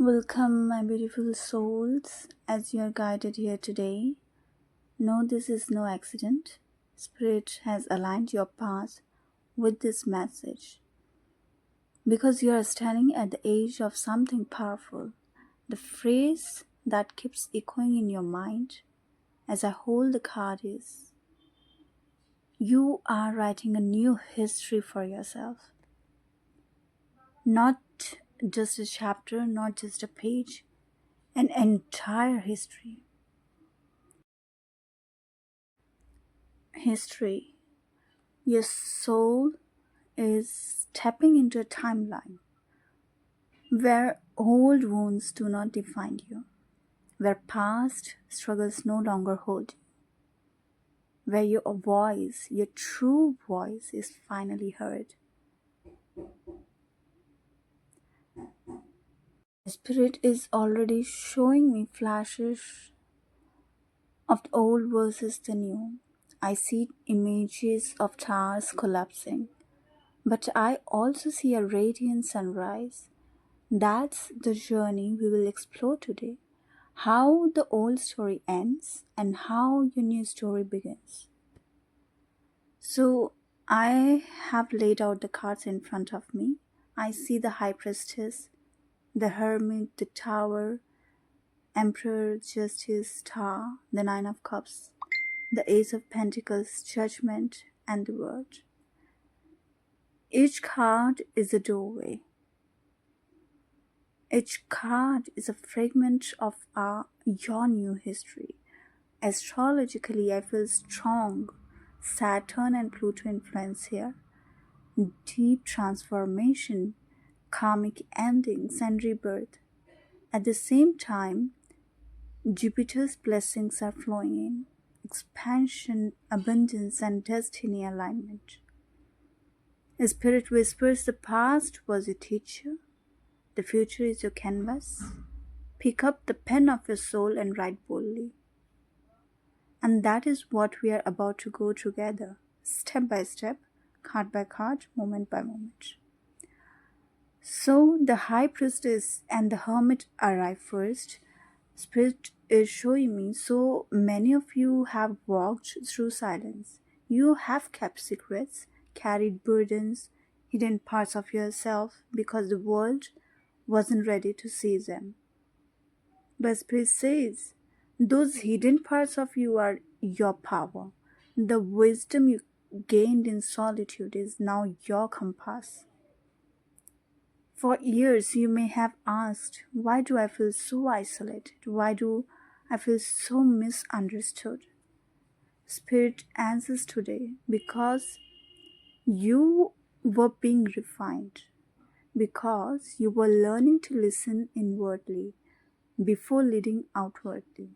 Welcome, my beautiful souls, as you are guided here today. No, this is no accident. Spirit has aligned your path with this message because you are standing at the edge of something powerful. The phrase that keeps echoing in your mind as I hold the card is you are writing a new history for yourself. Not just a chapter, not just a page, an entire history. History. Your soul is stepping into a timeline where old wounds do not define you, where past struggles no longer hold you, where your voice, your true voice, is finally heard. Spirit is already showing me flashes of the old versus the new. I see images of towers collapsing, but I also see a radiant sunrise. That's the journey we will explore today. How the old story ends and how your new story begins. So, I have laid out the cards in front of me. I see the High Priestess, the Hermit, the Tower, Emperor, Justice, Star, the Nine of Cups, the Ace of Pentacles, Judgment, and the World. Each card is a doorway. Each card is a fragment of your new history. Astrologically, I feel strong Saturn and Pluto influence here. Deep transformation, karmic endings, and rebirth. At the same time, Jupiter's blessings are flowing in. Expansion, abundance, and destiny alignment. Spirit whispers the past was your teacher, the future is your canvas. Pick up the pen of your soul and write boldly. And that is what we are about to go together, step by step, card by card, moment by moment. So the High Priestess and the Hermit arrive first. Spirit is showing me so many of you have walked through silence. You have kept secrets, carried burdens, hidden parts of yourself because the world wasn't ready to see them. But Spirit says, those hidden parts of you are your power. The wisdom you gained in solitude is now your compass. For years, you may have asked, why do I feel so isolated? Why do I feel so misunderstood? Spirit answers today because you were being refined, because you were learning to listen inwardly before leading outwardly.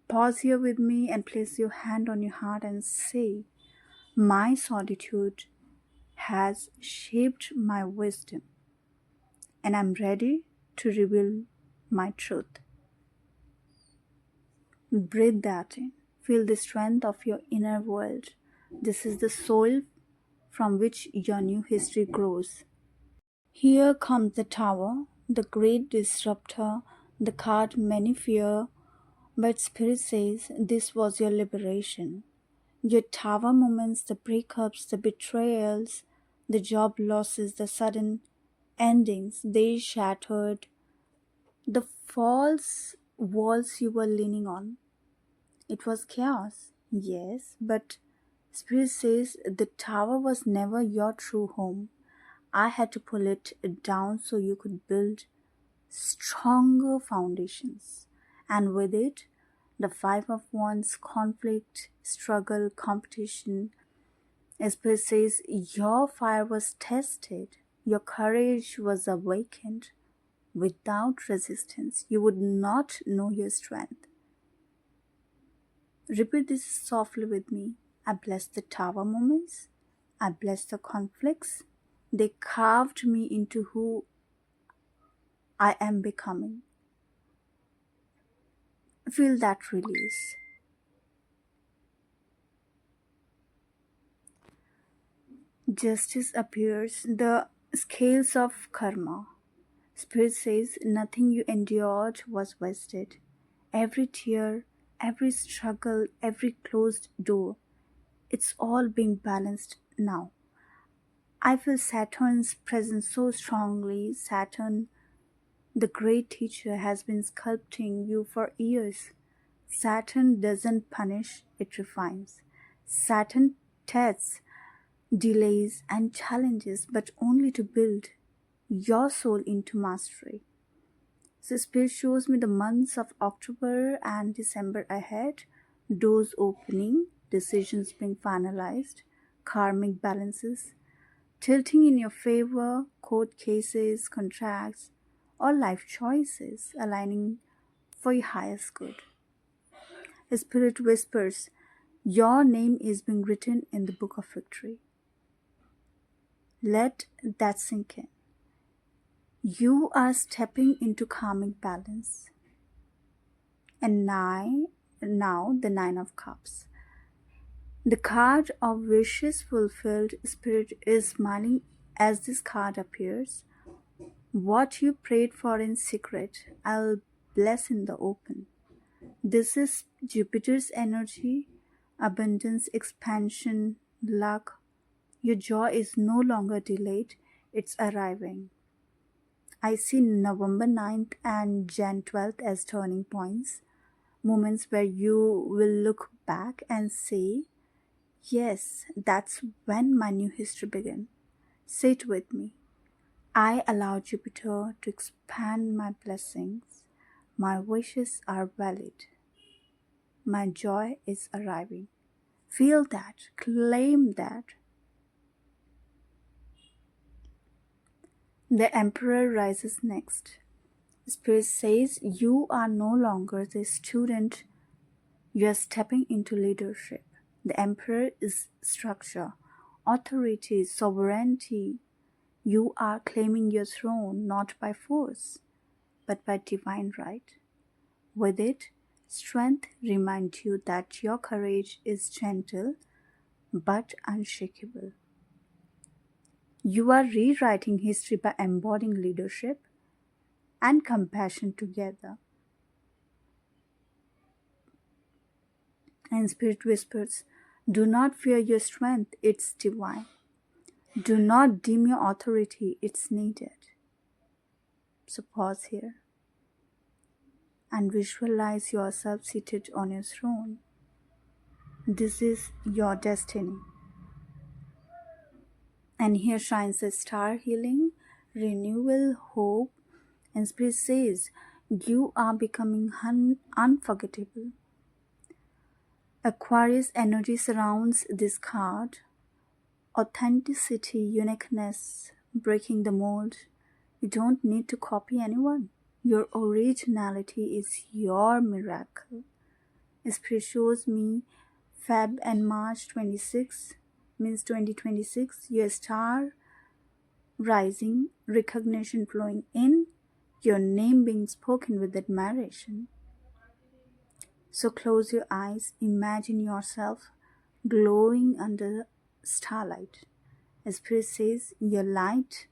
Pause here with me and place your hand on your heart and say, my solitude has shaped my wisdom, and I'm ready to reveal my truth. Breathe that in. Feel the strength of your inner world. This is the soil from which your new history grows. Here comes the Tower, the great disruptor, the card many fear, but Spirit says this was your liberation. Your Tower moments, the breakups, the betrayals, the job losses, the sudden endings, they shattered the false walls you were leaning on. It was chaos, yes, but Spirit says the tower was never your true home. I had to pull it down so you could build stronger foundations. And with it, the Five of Wands, conflict, struggle, competition. Spirit says your fire was tested, your courage was awakened. Without resistance, you would not know your strength. Repeat this softly with me. I bless the tower moments. I bless the conflicts. They carved me into who I am becoming. Feel that release. Justice appears. The Scales of karma. Spirit says nothing you endured was wasted. Every tear, every struggle, every closed door, it's all being balanced now. I feel Saturn's presence so strongly. Saturn, the great teacher, has been sculpting you for years. Saturn doesn't punish, it refines. Saturn tests, delays, and challenges, but only to build your soul into mastery. So, Spirit shows me the months of October and December ahead, doors opening, decisions being finalized, karmic balances tilting in your favor, court cases, contracts, or life choices aligning for your highest good. A spirit whispers, your name is being written in the book of victory. Let that sink in. You are stepping into karmic balance. And now the Nine of Cups. The card of wishes fulfilled. Spirit is smiling as this card appears. What you prayed for in secret, I'll bless in the open. This is Jupiter's energy, abundance, expansion, luck. Your joy is no longer delayed, it's arriving. I see November 9th and Jan 12th as turning points, moments where you will look back and say, yes, that's when my new history began. Say it with me. I allow Jupiter to expand my blessings. My wishes are valid. My joy is arriving. Feel that. Claim that. The Emperor rises next. Spirit says you are no longer the student. You are stepping into leadership. The Emperor is structure, authority, sovereignty. You are claiming your throne not by force, but by divine right. With it, strength reminds you that your courage is gentle but unshakable. You are rewriting history by embodying leadership and compassion together. And Spirit whispers, do not fear your strength, it's divine. Do not dim your authority, it's needed. So pause here and visualize yourself seated on your throne. This is your destiny. And here shines a star healing, renewal, hope, and Spirit says, you are becoming unforgettable. Aquarius energy surrounds this card. Authenticity, uniqueness, breaking the mold. You don't need to copy anyone. Your originality is your miracle. Spirit shows me Feb and March 26 means 2026, your star rising, recognition flowing in, your name being spoken with admiration. So close your eyes, imagine yourself glowing under starlight. As Spirit says, your light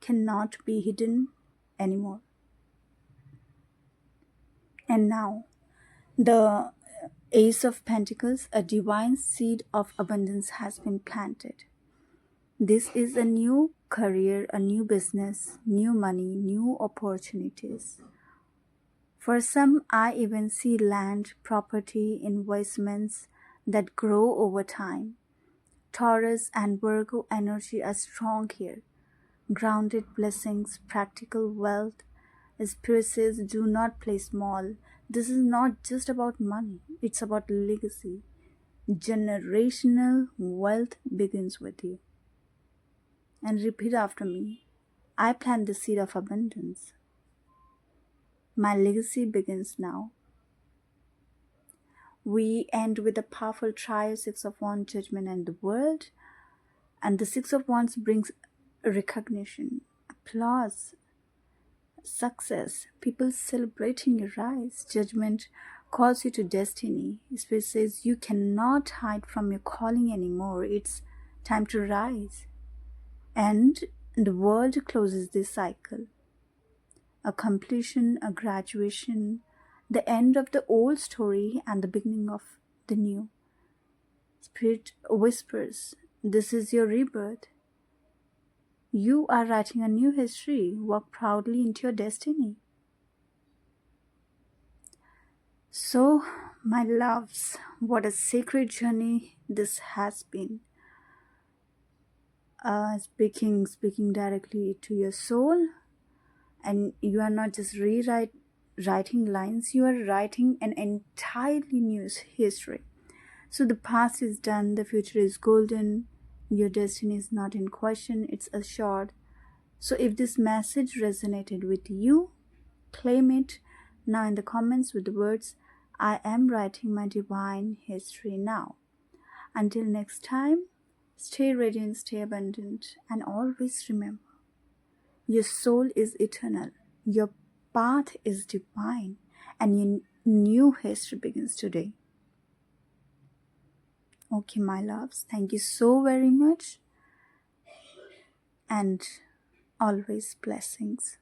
cannot be hidden anymore. And now, the Ace of Pentacles, a divine seed of abundance has been planted. This is a new career, a new business, new money, new opportunities. For some, I even see land, property, investments that grow over time. Taurus and Virgo energy are strong here. Grounded blessings, practical wealth. Spirit says, do not play small. This is not just about money, it's about legacy. Generational wealth begins with you. And repeat after me. I plant the seed of abundance. My legacy begins now. We end with a powerful trio, Six of Wands, Judgment, and the World. And the Six of Wands brings recognition, applause, success, people celebrating your rise. Judgment calls you to destiny. Spirit says you cannot hide from your calling anymore. It's time to rise. And the world closes this cycle. A completion, a graduation, the end of the old story and the beginning of the new. Spirit whispers, "This is your rebirth. You are writing a new history. Walk proudly into your destiny." So, my loves, what a sacred journey this has been. Speaking directly to your soul, and you are not just writing lines, you are writing an entirely new history. So the past is done, the future is golden, your destiny is not in question, it's assured. So if this message resonated with you, claim it now in the comments with the words, "I am writing my divine history now." Until next time, stay radiant, stay abundant, and always remember, your soul is eternal, your path is divine, and your new history begins today. Okay, my loves, thank you so very much, and always blessings.